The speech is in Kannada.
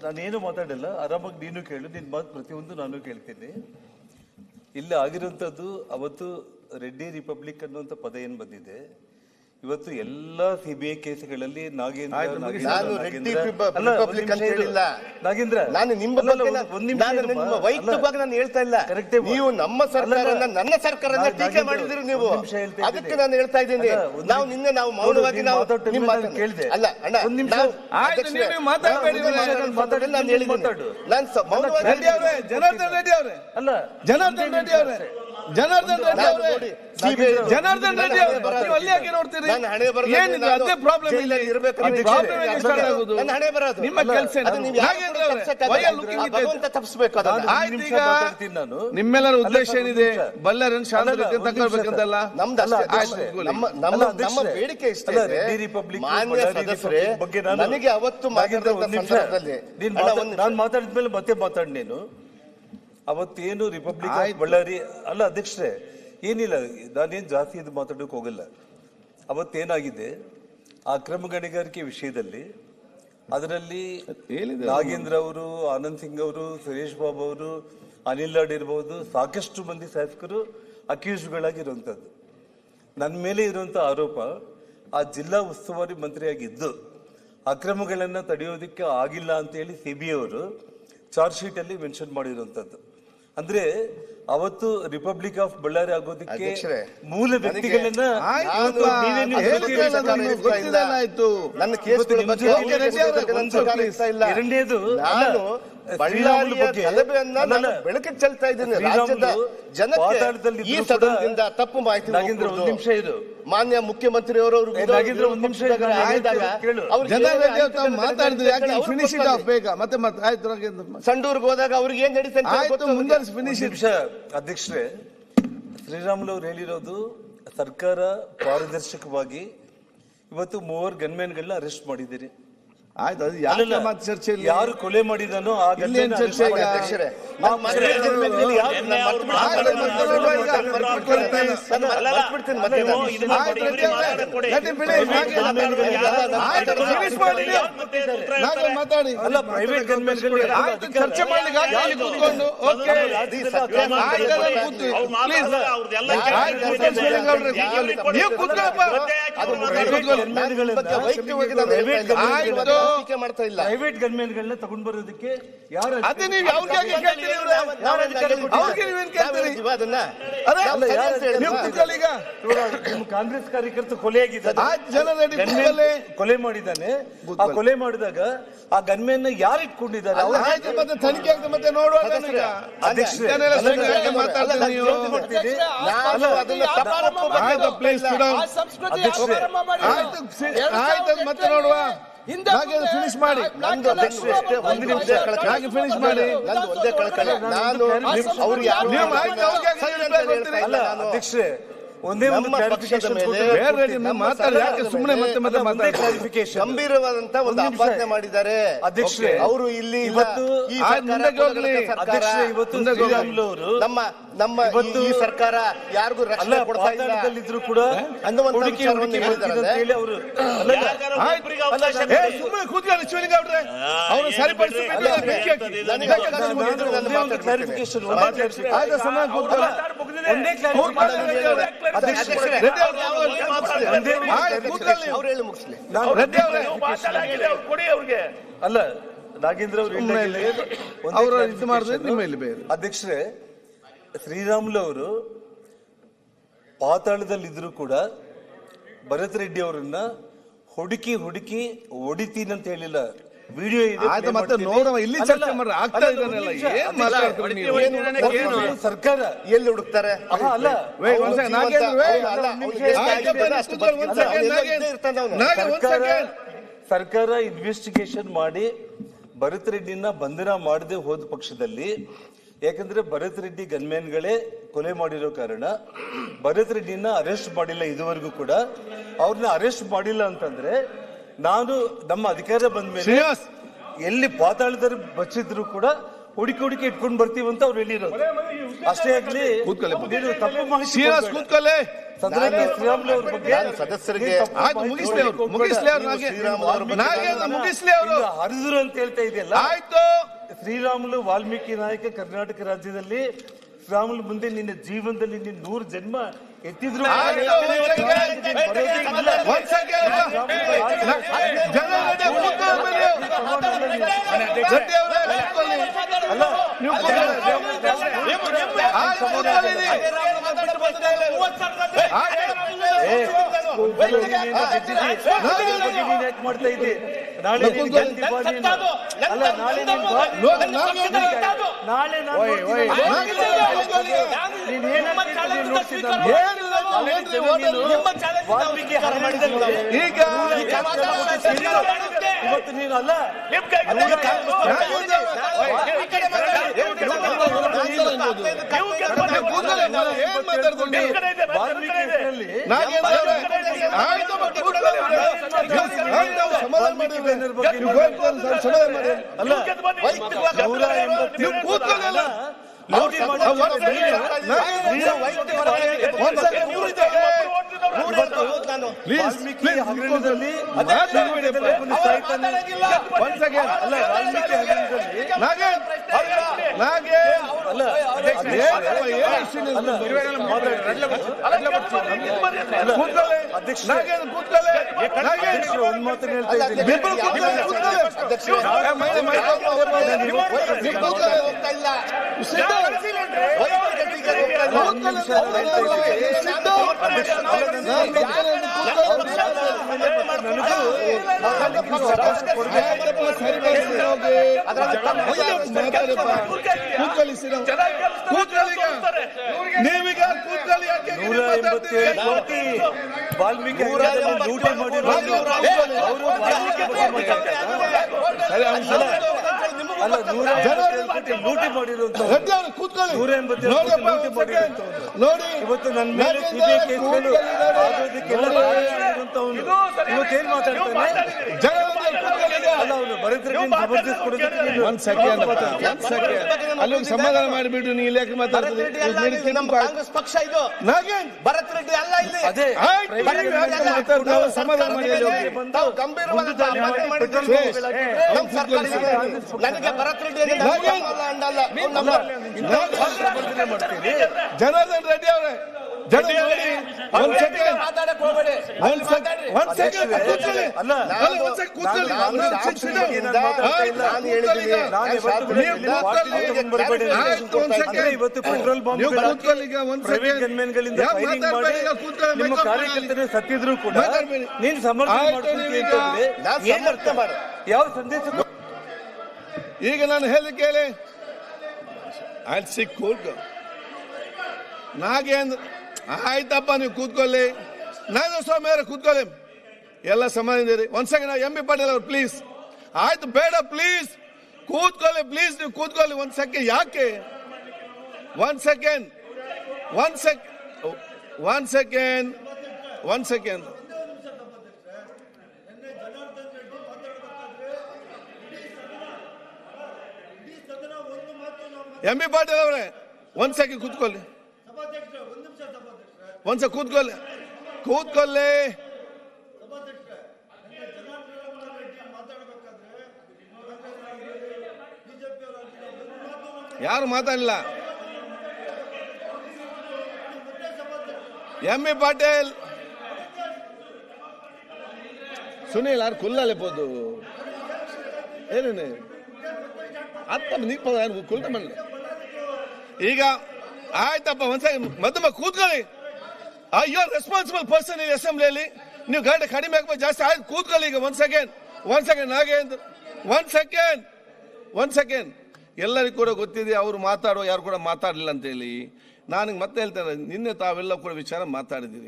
ನಾನೇನು ಮಾತಾಡಿಲ್ಲ, ಆರಾಮಾಗಿ ನೀನು ಕೇಳು, ನಿನ್ ಮಾತು ಪ್ರತಿಯೊಂದು ನಾನು ಕೇಳ್ತೀನಿ. ಇಲ್ಲಿ ಆಗಿರುವಂತದ್ದು ಅವತ್ತು ರೆಡ್ಡಿ ರಿಪಬ್ಲಿಕ್ ಅನ್ನುವಂತ ಪದ ಏನ್ ಬಂದಿದೆ, ಇವತ್ತು ಎಲ್ಲಾ ಸಿಬಿಐ ಕೇಸ್ಗಳಲ್ಲಿ ನಾಗೇಂದ್ರ ವೈಯಕ್ತಿಕವಾಗಿ ನಾನು ಹೇಳ್ತಾ ಇಲ್ಲ, ನೀವು ನಮ್ಮ ಸರ್ಕಾರನ ನನ್ನ ಸರ್ಕಾರನ ಟೀಕೆ ಮಾಡಿದಿರಿ ನೀವು, ಅದಕ್ಕೆ ನಾನು ಹೇಳ್ತಾ ಇದ್ದೀನಿ. ನಾವು ನಿನ್ನೆ ನಾವು ಮೌನವಾಗಿ ನಾವು ನಿಮ್ಮ ಕೇಳಿದೆ ಅಲ್ಲ ಅಣ್ಣ, ನಾನು ಹೇಳಿದ್ದೀನಿ, ನಾನು ಜನಾರ್ದನ್ ರೆಡ್ಡಿ ಅವರೇ ಅಲ್ಲ, ಜನಾರ್ದನ್ ರೆಡ್ಡಿ ಅವರೇ, ಜನಾರ್ದನ್ ರೆಡ್ಡಿ ಅವರೇ, ಜನಾರ್ದನ್ ರೆಡ್ಡಿ ಅವರೇ, ನೀವು ಅಲ್ಲಿ ಯಾಕೆ ನೋಡ್ತೀರಿ? ಏನಿದೆ ಅದೇ ಪ್ರಾಬ್ಲಮ್ ಇಲ್ಲ, ನಿಮ್ಮ ಕೆಲಸ ನಿಮ್ಮೆಲ್ಲರ ಉದ್ದೇಶ ಏನಿದೆ? ಬಳ್ಳಾರಿಯನ್ನು ಶಾಂತ ರೀತಿಯಲ್ಲಿ ತಗೊಳ್ಬೇಕಂತಲ್ಲ ನಮ್ಮ ಬೇಡಿಕೆ ಇಷ್ಟ. ಮಾನ್ಯ ಸದಸ್ಯರೇ, ನನಗೆ ಅವತ್ತು ನಾನು ಮಾತಾಡಿದ್ಮೇಲೆ ಮತ್ತೆ ಮಾತಾಡಿ ನೀನು. ಅವತ್ತೇನು ರಿಪಬ್ಲಿಕ್ ಆಫ್ ಬಳ್ಳಾರಿ ಅಲ್ಲ ಅಧ್ಯಕ್ಷರೇ, ಏನಿಲ್ಲ, ನಾನೇನು ಜಾಸ್ತಿ ಇದು ಮಾತಾಡೋಕೆ ಹೋಗಲ್ಲ. ಅವತ್ತೇನಾಗಿದೆ ಅಕ್ರಮ ಗಣಿಗಾರಿಕೆ ವಿಷಯದಲ್ಲಿ, ಅದರಲ್ಲಿ ನಾಗೇಂದ್ರ ಅವರು, ಆನಂದ್ ಸಿಂಗ್ ಅವರು, ಸುರೇಶ್ ಬಾಬು ಅವರು, ಅನಿಲ್ ಲಾಡ್ ಇರಬಹುದು, ಸಾಕಷ್ಟು ಮಂದಿ ಶಾಸಕರು ಅಕ್ಯೂಸ್ಗಳಾಗಿರುವಂಥದ್ದು. ನನ್ನ ಮೇಲೆ ಇರುವಂಥ ಆರೋಪ, ಆ ಜಿಲ್ಲಾ ಉಸ್ತುವಾರಿ ಮಂತ್ರಿಯಾಗಿದ್ದು ಅಕ್ರಮಗಳನ್ನು ತಡೆಯೋದಕ್ಕೆ ಆಗಿಲ್ಲ ಅಂತೇಳಿ ಸಿಬಿಐ ಅವರು ಚಾರ್ಜ್ ಶೀಟ್ ಅಲ್ಲಿ ಮೆನ್ಷನ್ ಮಾಡಿರುವಂಥದ್ದು. ಅಂದ್ರೆ ಅವತ್ತು ರಿಪಬ್ಲಿಕ್ ಆಫ್ ಬಳ್ಳಾರಿ ಆಗೋದಕ್ಕೆ ಮೂಲ ವ್ಯಕ್ತಿಗಳನ್ನ ಎರಡನೇದು ಬೆಳಕಿಗೆ ಚೆಲ್ತಾ ಇದ್ದೀನಿ. ರಾಜ್ಯದ ಜನತೆ ಈ ಸದನದಿಂದ ತಪ್ಪು ಮಾಹಿತಿ ನಿಮಿಷ ಇದು ಮಾನ್ಯ ಮುಖ್ಯಮಂತ್ರಿ ಅವರು ಸಂಡೂರ್ಗೆ ಹೋದಾಗ ಅವ್ರಿಗೆ ಏನ್ ನಡೀತಾ ಅಧ್ಯಕ್ಷರೇ, ಶ್ರೀರಾಮುಲು ಅವ್ರು ಹೇಳಿರೋದು ಸರ್ಕಾರ ಪಾರದರ್ಶಕವಾಗಿ ಇವತ್ತು 3 ಗನ್ಮ್ಯಾನ್ಗಳನ್ನ ಅರೆಸ್ಟ್ ಮಾಡಿದ್ದೀರಿ. ಯಾರು ಕೊಲೆ ಮಾಡಿದಾನೋ ಆ ಪ್ರೈವೇಟ್ ಚರ್ಚೆ ಮಾಡ್ತಾ ಇಲ್ಲ. ಪ್ರೈವೇಟ್ ಗನ್ಮ್ಯಾನ್ಗಳನ್ನ ತಗೊಂಡ್ ಬರೋದಕ್ಕೆ ಯಾರು ಕಾಂಗ್ರೆಸ್ ಕಾರ್ಯಕರ್ತ ಕೊಲೆಯಾಗಿದ್ದಾನೆ, ಕೊಲೆ ಮಾಡಿದ್ದಾನೆ. ಆ ಕೊಲೆ ಮಾಡಿದಾಗ ಆ ಗನ್ಮ್ಯಾನ್ ಯಾರು ಇಟ್ಕೊಂಡಿದ್ದಾರೆ? ತನಿಖೆ ಮತ್ತೆ ನೋಡುವ ಮತ್ತೆ ನೋಡುವ. ಫಿನಿಶ್ ಮಾಡಿ, ಫಿನಿಶ್ ಮಾಡಿ. ಅಧ್ಯಕ್ಷರೇ, ಒಂದೇ ಗಂಭೀರವಾದಂತ ಒಂದು ಅಪಾದನೆ ಮಾಡಿದ್ದಾರೆ ಅಧ್ಯಕ್ಷರೇ. ಅವರು ಇಲ್ಲಿ ಇವತ್ತು ನಮ್ಮ ಈ ಸರ್ಕಾರ ಯಾರಿಗೂ ರಕ್ಷಣೆ ಕೊಡ್ತಾ ಇಲ್ಲ ಕೂಡ ಅನ್ನುವಂತ ವಿಚಾರವನ್ನು ಹೇಳಿದ್ದಾರೆ. ಅವರು ಸರಿಪಡಿಸಿ ಅಲ್ಲ, ನಾಗೇಂದ್ರ ಅವರು ಇದು ಮಾಡಿದ್ರೆ ನಿಮ್ಮ ಇಲ್ಲಿ ಬೇರೆ. ಅಧ್ಯಕ್ಷರೇ, ಶ್ರೀರಾಮುಲು ಅವರು ಪಾತಾಳದಲ್ಲಿದ್ರು ಕೂಡ ಭರತ್ ರೆಡ್ಡಿ ಅವರನ್ನ ಹುಡುಕಿ ಹೊಡಿತೀನಿ ಅಂತ ಹೇಳಿಲ್ಲ. ವಿಡಿಯೋ ಇದೆ, ಮತ್ತೆ ನೋಡುವ. ಇಲ್ಲಿ ಚರ್ಚೆ ಆಗ್ತಾ ಇದ್ದಾನಲ್ಲ, ಏನ್ ಮಾತಾಡ್ತೀರಿ ನೀವು? ಸರ್ಕಾರ ಎಲ್ಲಿ ಹುಡುಕ್ತಾರೆ? ಅಲ್ಲ, ಸರ್ಕಾರ ಇನ್ವೆಸ್ಟಿಗೇಷನ್ ಮಾಡಿ ಭರತ್ ರೆಡ್ಡಿನ ಬಂಧನ ಮಾಡದೆ ಹೋದ ಪಕ್ಷದಲ್ಲಿ, ಯಾಕಂದ್ರೆ ಭರತ್ ರೆಡ್ಡಿ ಗನ್ಮ್ಯಾನ್ಗಳೇ ಕೊಲೆ ಮಾಡಿರೋ ಕಾರಣ ಭರತ್ ರೆಡ್ಡಿನ ಅರೆಸ್ಟ್ ಮಾಡಿಲ್ಲ ಇದುವರೆಗೂ ಕೂಡ. ಅವ್ರನ್ನ ಅರೆಸ್ಟ್ ಮಾಡಿಲ್ಲ ಅಂತಂದ್ರೆ ನಾನು ನಮ್ಮ ಅಧಿಕಾರ ಬಂದ ಮೇಲೆ ಎಲ್ಲಿ ಪಾತಾಳದಲ್ಲಿ ಬಚ್ಚಿದ್ರು ಕೂಡ ಹುಡುಕಿ ಇಟ್ಕೊಂಡು ಬರ್ತೀವಿ ಅಂತ ಅವ್ರು ಹೇಳಿರೋದು. ಅಷ್ಟೇ ಆಗ್ಲಿ, ಕೂತ್ಕೊಳ್ಳಿ. ನೀನು ತಪ್ಪು ಮಾಹಿತಿ ಶ್ರೀನಿವಾಸ್ ಕೊಡ್ಬೇಡ. ಕೂತ್ಕೊಳ್ಳಿ. ಸದನಕ್ಕೆ ಶ್ರೀರಾಮುಲು ಅವ್ರ ಬಗ್ಗೆ ನಾನು ಸದಸ್ಯರಿಗೆ ಆಯ್ತು, ಮುಗಿಸ್ಲಿ ಅವ್ರು, ಮುಗಿಸ್ಲಿ ಅವ್ರು. ನಾಗೇಂದ್ರ ಮುಗಿಸ್ಲಿ ಅವರು. ಹರಿದ್ರು ಅಂತ ಹೇಳ್ತಾ ಇದೆಯಲ್ಲ. ಆಯ್ತು, ಶ್ರೀರಾಮುಲು ವಾಲ್ಮೀಕಿ ನಾಯಕ ಕರ್ನಾಟಕ ರಾಜ್ಯದಲ್ಲಿ ಶ್ರೀರಾಮುಲು ಮುಂದೆ ನಿನ್ನ ಜೀವನದಲ್ಲಿ ನೀನು 100 ಜನ್ಮ ಎತ್ತಿದ್ರು ಆಯ್ತು, ಒಂದ್ ಸೆಕೆಂಡ್. ಜನ ರೆಡ್ಡಿ ಕೂತ್ಕೊಳ್ಳಿ. ರೆಡ್ಡಿ ಅವರೇ ಕೂತ್ಕೊಳ್ಳಿ. ಅಲ್ಲ ನೀವು ಮಾಡ್ತಾ ಇದ್ದೆ. ನಾಳೆ ಅಲ್ಲ, ನಾಳೆ ವಾಲ್ಮೀಕಿ ಈಗ ಇವತ್ತು ನೀನು ಅಲ್ಲ ಏನ್ ಮಾತಾಡ್ಕೊಂಡು ವಾಲ್ಮೀಕಿ ಹೆಸರಲ್ಲಿ ಸಮಾಧಾನ ಮಾಡಿ ಅಲ್ಲ ಲೂಟಿ ವಾಲ್ಮೀಕಿ ಹಗರಣದಲ್ಲಿ ಒಂದ್ ಮಾತನ್ನ ಹೇಳ್ತಾ ನೀವೀಗ ಕೂತ್ಕೊಳ್ಳಿ. 187 ಕೋಟಿ ವಾಲ್ಮೀಕಿ ಲೂಟಿ ಮಾಡಿರೋ ಅಲ್ಲ, 187 ಕೋಟಿ ಲೂಟಿ ಮಾಡಿರುವಂತ ನೋಡಿ ಇವತ್ತು ನನ್ನ ಮೇಲೆ ಸಿಬಿಐ ಕೇಸ್ಗಳು ಆಗೋದಕ್ಕೆಲ್ಲ ಇವತ್ತೇನ್ ಮಾತಾಡ್ತಾನೆ? ಅಲ್ಲ, ಅವನು ಬರೀತಾರೆ ಒಂದ್ ಸೆಕೆಂಡ್ ಅಲ್ಲೊಂದು ಸಮಾಧಾನ ಮಾಡಿಬಿಟ್ಟು ನೀವು ಇಲಾಖೆ ಮಾತಾಡ್ತೀವಿ. ನಮ್ಮ ಕಾಂಗ್ರೆಸ್ ಪಕ್ಷ ಇದು. ನಾಗೇನ್ ಭರತ್ ರೆಡ್ಡಿ ಅಲ್ಲ ಇಲ್ಲಿ. ಅದೇ ಸಮಾಧಾನ ಮಾಡಿ. ತಾವು ಗಂಭೀರವಾದ ನಮ್ಮ ಸರ್ಕಾರ ನನಗೆ ಭರತ್ ರೆಡ್ಡಿ ಅಂಡಲ್ಲ. ಜನಾರ್ದನ್ ರೆಡ್ಡಿ ಅವರೇ, ಮಾತಾಡಕ್ ಹೋಗ್ಬೇಡಿ. ಇವತ್ತು ಪೆಟ್ರೋಲ್ ನಿಮ್ಮ ಕಾರ್ಯಕರ್ತರೇ ಸತ್ತಿದ್ರು ಕೂಡ ನೀನು ಸಮರ್ಥನೆ ಮಾಡ್ಕೊಂತೀಯ ಅಂತಂದ್ರೆ ಯಾವ ಸಂದೇಶ? ಈಗ ನಾನು ಹೇಳಿ ಕೇಳಿ. ನಾಗೇಂದ್ರ ಆಯ್ತಪ್ಪ, ನೀವು ಕೂತ್ಕೊಳ್ಳಿ. ನಾಗೇಂದ್ರ ಸ್ವಾಮಿ ಅವರೇ ಕೂತ್ಕೊಳ್ಳಿ. ಎಲ್ಲ ಸಮಾಧಾನ. ಒಂದ್ ಸೆಕೆಂಡ್ ಎಂ ಬಿ ಪಾಟೀಲ್ ಅವ್ರು ಪ್ಲೀಸ್. ಆಯ್ತು, ಬೇಡ ಪ್ಲೀಸ್ ಕೂತ್ಕೊಳ್ಳಿ, ಪ್ಲೀಸ್ ನೀವು ಕೂತ್ಕೊಳ್ಳಿ. ಒಂದ್ ಸೆಕೆಂಡ್. ಯಾಕೆ? ಒಂದ್ ಸೆಕೆಂಡ್. ಎಂ ಬಿ ಪಾಟೀಲ್ ಅವರೇ ಒಂದ್ ಸೆಕೆಂಡ್ ಕೂತ್ಕೊಳ್ಳಿ. ಒಂದ್ಸ ಕೂತ್ಕೊಳ್ಳಿ. ಯಾರು ಮಾತಾಡಲಿಲ್ಲ. ಎಂ ಬಿ ಪಾಟೀಲ್ ಸುನೀಲ್ ಯಾರು ಕುಲ್ಲಲೇಬೋದು ಏನೇನು ಅತ್ತ ನೀವು ಕುಲ್ತ ಮಾಡಲಿ. ಈಗ ಆಯ್ತಪ್ಪ, ಒಂದ್ಸರಿ ಮಧ್ಯಮ ಕೂತ್ಕೊಳ್ಳಿ. ಯು ಆರ್ ರೆಸ್ಪಾನ್ಸಿಬಲ್ ಪರ್ಸನ್ ಈ ಅಸೆಂಬ್ಲಿಯಲ್ಲಿ. ನೀವು ಗಂಟೆ ಕಡಿಮೆ ಹಾಕ್ಬೇಕು, ಜಾಸ್ತಿ ಆಯ್ತು. ಕೂತ್ಕೊಳ್ಳಿ. ಈಗ ಒಂದ್ ಸೆಕೆಂಡ್ ನಾಗೇಂದ್ರ, ಒಂದ್ ಸೆಕೆಂಡ್. ಎಲ್ಲರಿಗೂ ಕೂಡ ಗೊತ್ತಿದೆ ಅವರು ಮಾತಾಡೋ ಯಾರು ಕೂಡ ಮಾತಾಡಲಿಲ್ಲ ಅಂತ ಹೇಳಿ. ನಾನು ಮತ್ತೆ ಹೇಳ್ತೇನೆ, ನಿನ್ನೆ ತಾವೆಲ್ಲ ಕೂಡ ವಿಚಾರ ಮಾತಾಡಿದ್ದೀರಿ.